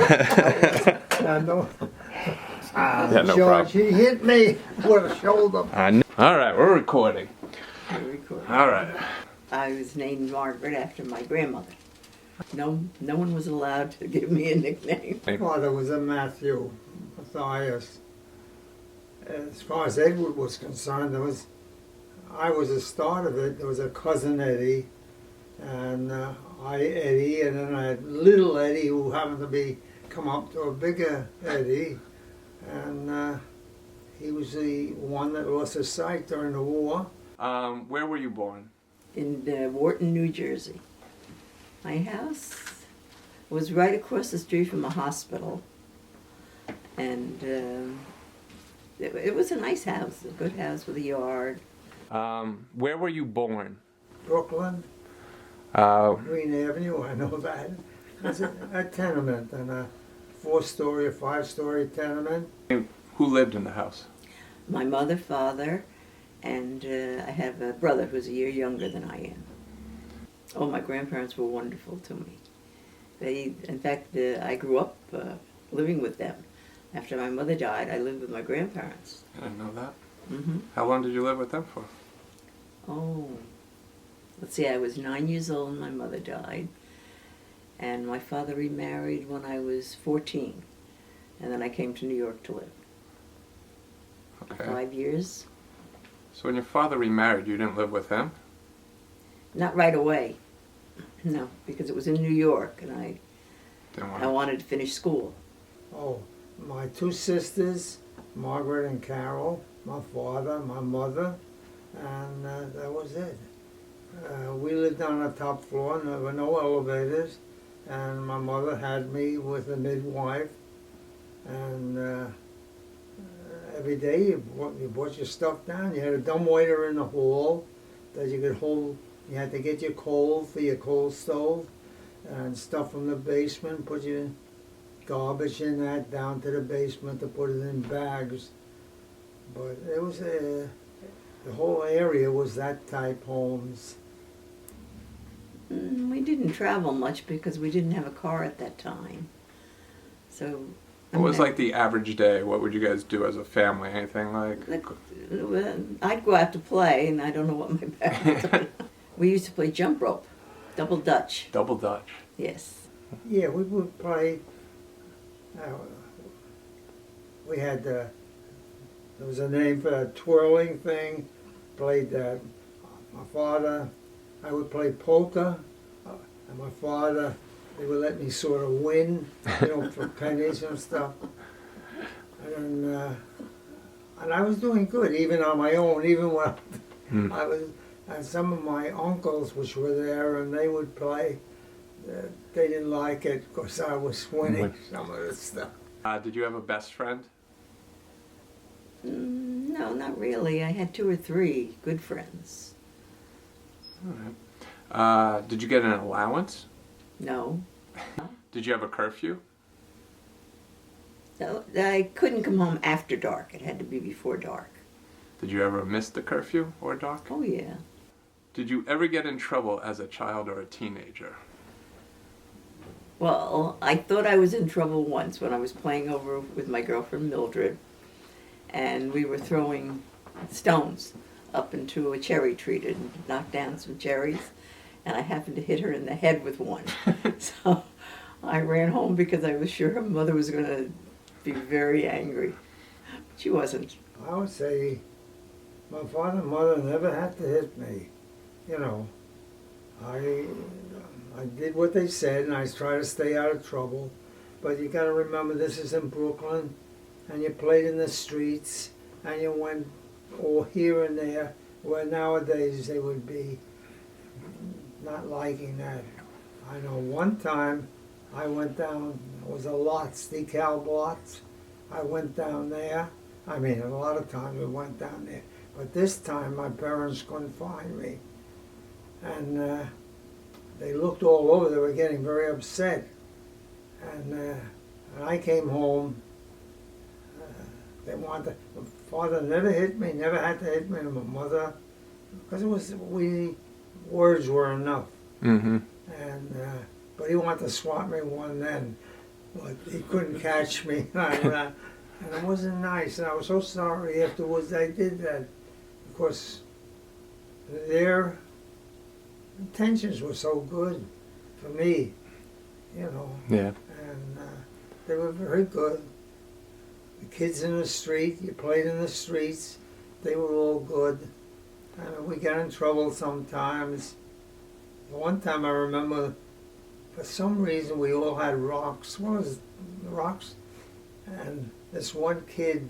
I know. Yeah, no George, problem. he hit me with a shoulder. All right, we're recording. Record. All right. I was named Margaret after my grandmother. No one was allowed to give me a nickname. Father was a Matthew Matthias. As far as Edward was concerned, I was the start of it. There was a cousin Eddie, and Eddie, and then I had little Eddie who happened to come up to a bigger Eddie, and he was the one that lost his sight during the war. Where were you born? In Wharton, New Jersey. My house was right across the street from a hospital, and it was a nice house, a good house with a yard. Where were you born? Brooklyn, Uh, Green Avenue, I know that. It's a tenement, and a 4-story or 5-story tenement. who lived in the house? My mother, father, and I have a brother who's a year younger than I am. Oh, my grandparents were wonderful to me. In fact, I grew up living with them. After my mother died, I lived with my grandparents. I didn't know that. Mm-hmm. How long did you live with them for? Oh, let's see, I was 9 years old when my mother died, and my father remarried when I was 14, and then I came to New York to live. Okay. 5 years. So when your father remarried, you didn't live with him? Not right away. No, because it was in New York, and I Didn't I wanted to finish school. Oh, my 2 sisters, Margaret and Carol, my father, my mother, and that was it. We lived on the top floor, and there were no elevators, and my mother had me with a midwife, and every day you brought your stuff down. You had a dumbwaiter in the hall that you could hold. You had to get your coal for your coal stove, and stuff from the basement, put your garbage in that down to the basement to put it in bags. But it was the whole area was that type homes. We didn't travel much because we didn't have a car at that time. So. What was like the average day? What would you guys do as a family? Anything like? I'd go out to play, and I don't know what my parents did. We used to play jump rope, double dutch. Double Dutch. Yes. Yeah, we would play. We had there was a name for that twirling thing. Played that. My father, I would play polka, and my father, they would let me sort of win, for pennies and stuff. And I was doing good, even on my own, even when I was. And some of my uncles, which were there, and they would play. They didn't like it because I was winning some of the stuff. Did you have a best friend? No, not really. I had 2 or 3 good friends. All right. Did you get an allowance? No. Did you have a curfew? No, I couldn't come home after dark. It had to be before dark. Did you ever miss the curfew or dark? Oh, yeah. Did you ever get in trouble as a child or a teenager? Well, I thought I was in trouble once when I was playing over with my girlfriend Mildred, and we were throwing stones up into a cherry tree to knock down some cherries, and I happened to hit her in the head with one. So I ran home because I was sure her mother was going to be very angry. But she wasn't. I would say my father and mother never had to hit me. I did what they said, and I tried to stay out of trouble. But you got to remember, this is in Brooklyn, and you played in the streets, and you went all here and there, where nowadays they would be not liking that. I know one time I went down, it was a Lots, DeKalb Lots. I went down there. I mean, a lot of times we went down there. But this time my parents couldn't find me. And they looked all over. They were getting very upset. And I came home. They wanted. My father never hit me. Never had to hit me. And my mother, because words were enough. Mm-hmm. And but he wanted to swat me one then. but he couldn't catch me. And it wasn't nice, and I was so sorry afterwards I did that. Of course, their intentions were so good for me, you know, Yeah. and they were very good. The kids in the street, you played in the streets, they were all good. And we got in trouble sometimes. One time I remember, for some reason, we all had rocks. What was it? Rocks? And this one kid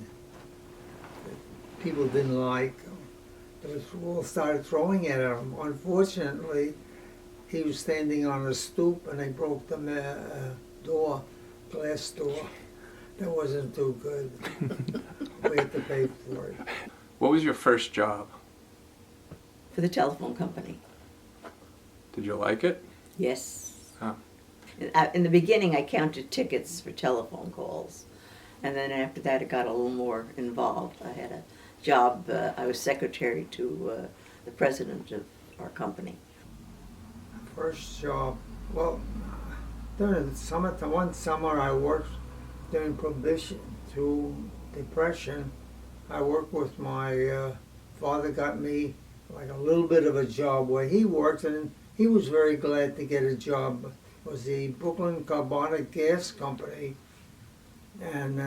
that people didn't like, we all started throwing at him. Unfortunately, he was standing on a stoop and they broke the glass door. That wasn't too good. We had to pay for it. What was your first job? For the telephone company. Did you like it? Yes. Oh. In the beginning, I counted tickets for telephone calls. And then after that, it got a little more involved. I had a job, I was secretary to the president of our company. First job, well, during the summertime, one summer I worked during Prohibition through Depression. I worked with my father, got me like a little bit of a job where he worked, and he was very glad to get a job. It was the Brooklyn Carbonic Gas Company, and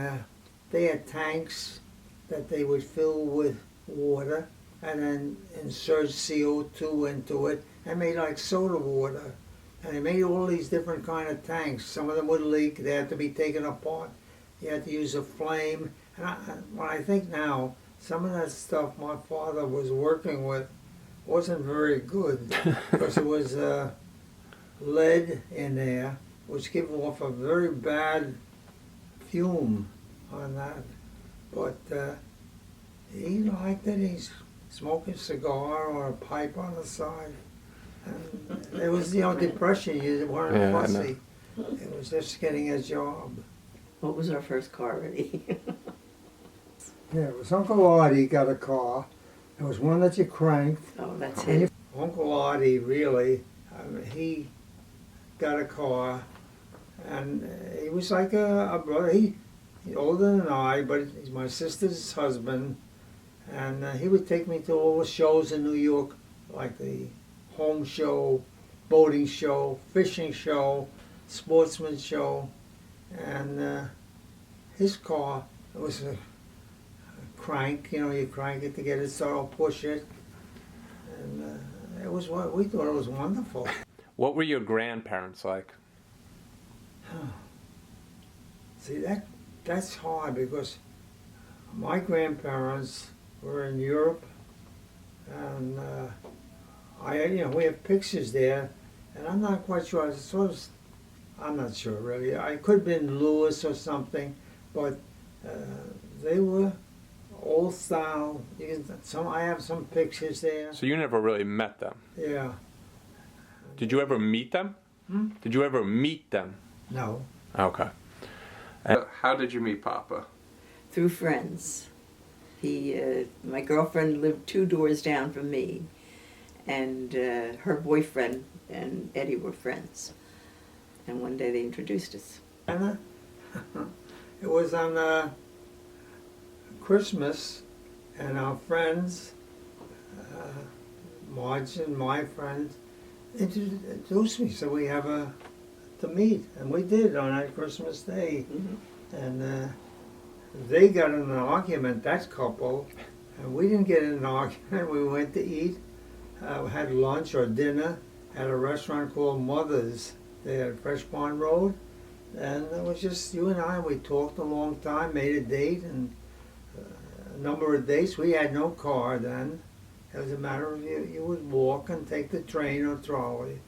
they had tanks that they would fill with water and then insert CO2 into it and made like soda water. And they made all these different kind of tanks. Some of them would leak, they had to be taken apart. You had to use a flame. And when I think now, some of that stuff my father was working with wasn't very good because it was lead in there, which gave off a very bad fume on that. But he liked it. He's smoking a cigar or a pipe on the side. And it was, Depression. You weren't Yeah, I fussy. It was just getting a job. What was our first car already? Yeah, it was Uncle Artie got a car. It was one that you cranked. Oh, that's And it. Uncle Artie, really, he got a car, and he was like a brother. He's older than I, but he's my sister's husband, and he would take me to all the shows in New York, like the home show, boating show, fishing show, sportsman show, and his car was a crank, you crank it to get it started, push it, and it was what we thought it was wonderful. What were your grandparents like? See, that's hard because my grandparents were in Europe, and we have pictures there, and I'm not quite sure. I'm not sure really. I could have been Lewis or something, but they were old style. I have some pictures there. So you never really met them. Yeah. Did you ever meet them? Did you ever meet them? No. Okay. How did you meet Papa? Through friends. My girlfriend lived 2 doors down from me, and her boyfriend and Eddie were friends. And one day they introduced us. And it was on Christmas, and our friends, Marge and my friends, introduced me. So we have to meet, and we did on that Christmas Day. Mm-hmm. And they got in an argument, that couple, and we didn't get in an argument. We went to eat, had lunch or dinner at a restaurant called Mother's there at Fresh Pond Road, and it was just you and I. We talked a long time, made a date, and a number of dates. We had no car then. It was a matter of you would walk and take the train or trolley.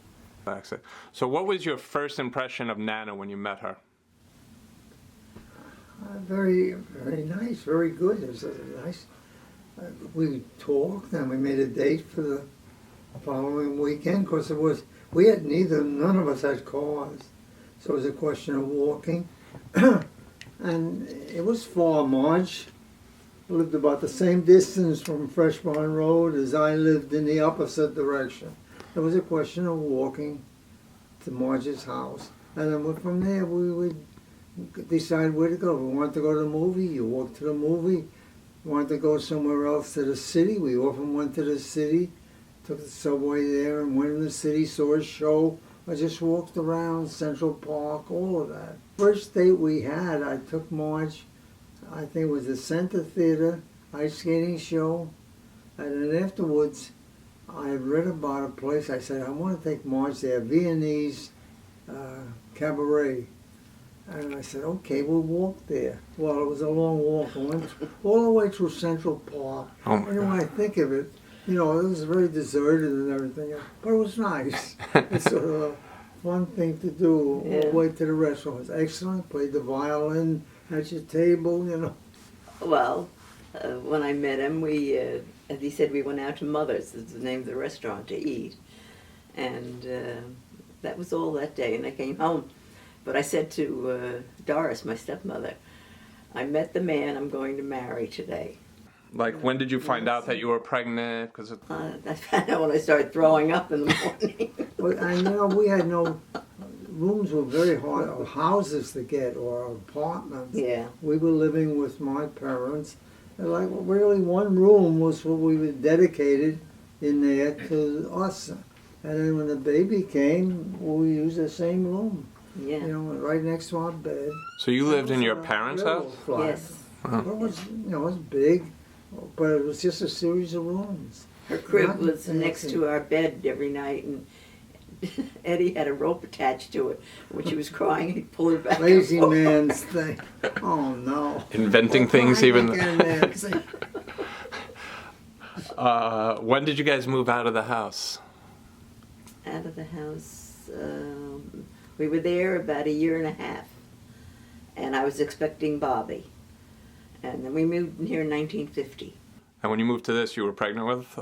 So what was your first impression of Nana when you met her? Very, very nice, very good. It was nice. We talked and we made a date for the following weekend because none of us had cars, so it was a question of walking. And it was far. Marge lived about the same distance from Fresh Pond Road as I lived in the opposite direction. It was a question of walking to Marge's house, and then from there we would decide where to go. If we wanted to go to the movie, you walk to the movie. We wanted to go somewhere else to the city, we often went to the city, took the subway there and went in the city, saw a show, or just walked around Central Park, all of that. First date we had, I took Marge, I think it was the Center Theater ice skating show, and then afterwards I had read about a place. I said, I want to take Marge there, Viennese cabaret. And I said, okay, we'll walk there. Well, it was a long walk. I went all the way through Central Park. Oh my And when I think of it, you know, it was very deserted and everything, but it was nice. It's sort of a fun thing to do all the way to the restaurant. It was excellent. Played the violin at your table, you know. Well, when I met him, as he said, we went out to Mother's, is the name of the restaurant, to eat. And that was all that day, and I came home. But I said to Doris, my stepmother, I met the man I'm going to marry today. Like, when did you find out that you were pregnant? Because I found out when I started throwing up in the morning. But I know we had no, rooms were very hard, or houses to get, or apartments. Yeah. We were living with my parents, and like really one room was what we were dedicated in there to us. And then when the baby came, we used the same room, Yeah. you know, right next to our bed. so you lived in It your was a parents' little house? flat. Yes. But it was, you know, it was big, but it was just a series of rooms. Her crib Not was fancy. next to our bed every night, and Eddie had a rope attached to it. When she was crying, he'd pull her back. Lazy and forth. man's thing. Oh no. Inventing things even. Nancy. When did you guys move out of the house? Out of the house, we were there about a year and a half, and I was expecting Bobby. And then we moved in here in 1950. And when you moved to this, you were pregnant with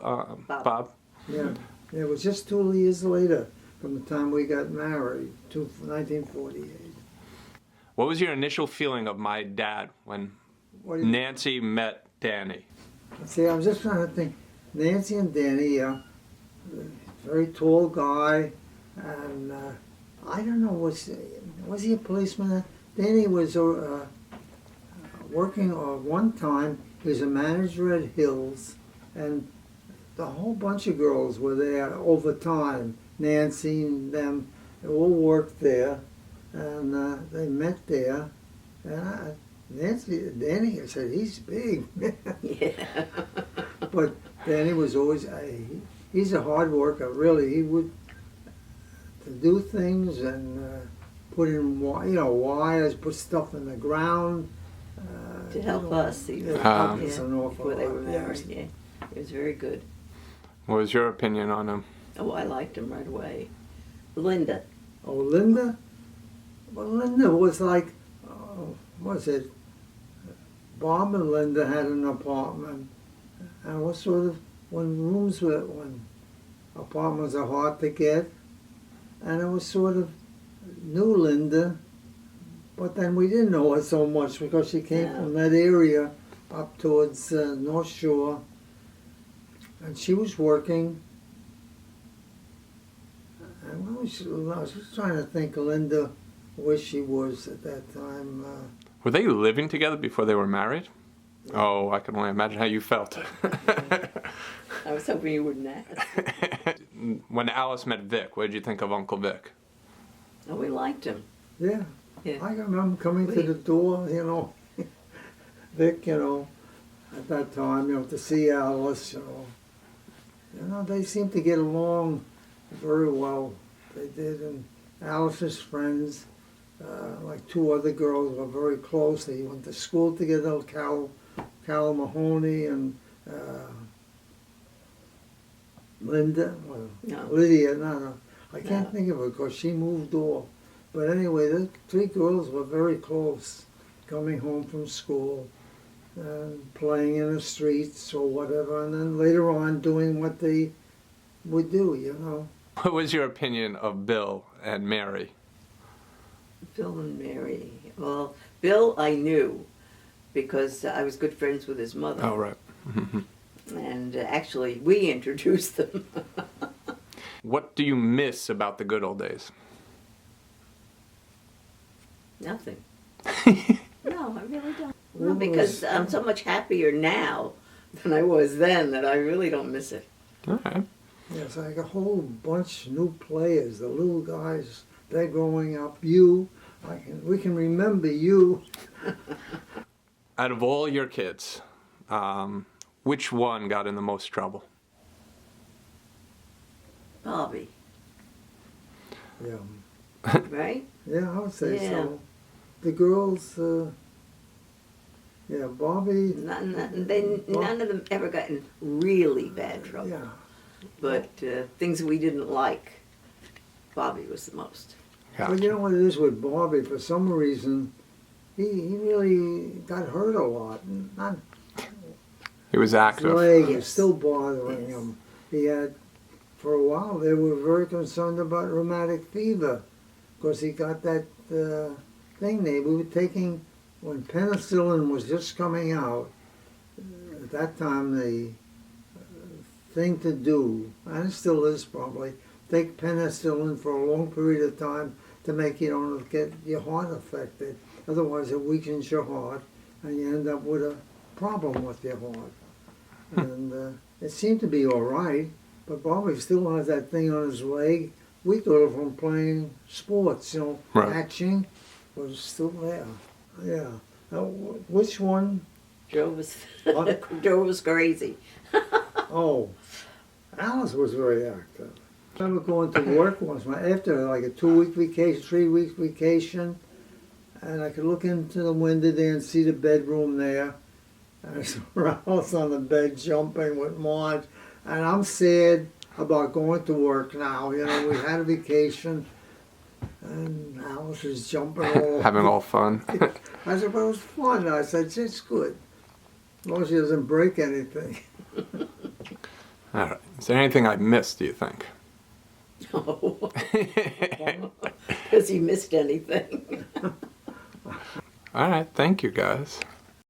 Bob? Yeah, it was just 2 years later from the time we got married, to 1948. What was your initial feeling of my dad when What do you, Nancy met Danny? see, I was just trying to think. Nancy and Danny, very tall guy, and I don't know, was he a policeman? Danny was working one time. He was a manager at Hills, and the whole bunch of girls were there over time. Nancy and them, they all worked there, and they met there. And Danny said, he's big. Yeah. But Danny was always, he's a hard worker, really. He would to do things and put in, wires, put stuff in the ground. To help us, he was help yeah, us an awful before they lot, were married. yes. Yeah, it was very good. What was your opinion on him? Oh, I liked him right away. Linda. Oh, Linda? Well, Linda was like, what was it? Bob and Linda had an apartment. And what sort of, when apartments are hard to get, and it was sort of knew Linda, but then we didn't know her so much because she came from that area up towards North Shore, and she was working. And I was just trying to think, Linda, where she was at that time. Were they living together before they were married? Oh, I can only imagine how you felt. I was hoping you wouldn't ask. When Alice met Vic, what did you think of Uncle Vic? Oh, we liked him. Yeah, Yeah. I remember coming to the door, Vic, at that time, to see Alice, they seemed to get along very well. They did, and Alice's friends, like 2 other girls, were very close. They went to school together, Cal Mahoney and Linda, No. Lydia, no, I can't No. think of her because she moved off. But anyway, the 3 girls were very close, coming home from school and playing in the streets or whatever, and then later on doing what they would do, What was your opinion of Bill and Mary? Bill and Mary. Well, Bill I knew because I was good friends with his mother. Oh, right. And actually, we introduced them. What do you miss about the good old days? Nothing. No, I really don't. Well, No, because it was- I'm so much happier now than I was then that I really don't miss it. All right. Yes, like a whole bunch of new players, the little guys, they're growing up. We can remember you. Out of all your kids, which one got in the most trouble? Bobby, Yeah, right? yeah, I would say Yeah. so. The girls, yeah, Bobby, None of them ever got in really bad trouble. yeah. But things we didn't like, Bobby was the most. But you know what it is with Bobby? For some reason, he really got hurt a lot. Not He was his active. leg was Yes. still bothering Yes. him. He had, for a while, they were very concerned about rheumatic fever because he got that thing we were taking when penicillin was just coming out. At that time, the thing to do, and it still is probably, take penicillin for a long period of time to make you don't get your heart affected. Otherwise, it weakens your heart, and you end up with a problem with your heart. And it seemed to be all right, but Bobby still has that thing on his leg. We thought of him playing sports, Right. catching was still there. Yeah. Which one? Joe was What? Joe was crazy. Oh, Alice was very active. I remember going to work once, after like a 2-week vacation, 3-week vacation, and I could look into the window there and see the bedroom there. And I saw Alice on the bed jumping with Marge, and I'm sad about going to work now. We had a vacation, and Alice is jumping all Having all fun. I said, but it was fun. I said, it's good. As long as she doesn't break anything. All right. Is there anything I missed, do you think? No. Has he missed anything? All right. Thank you, guys.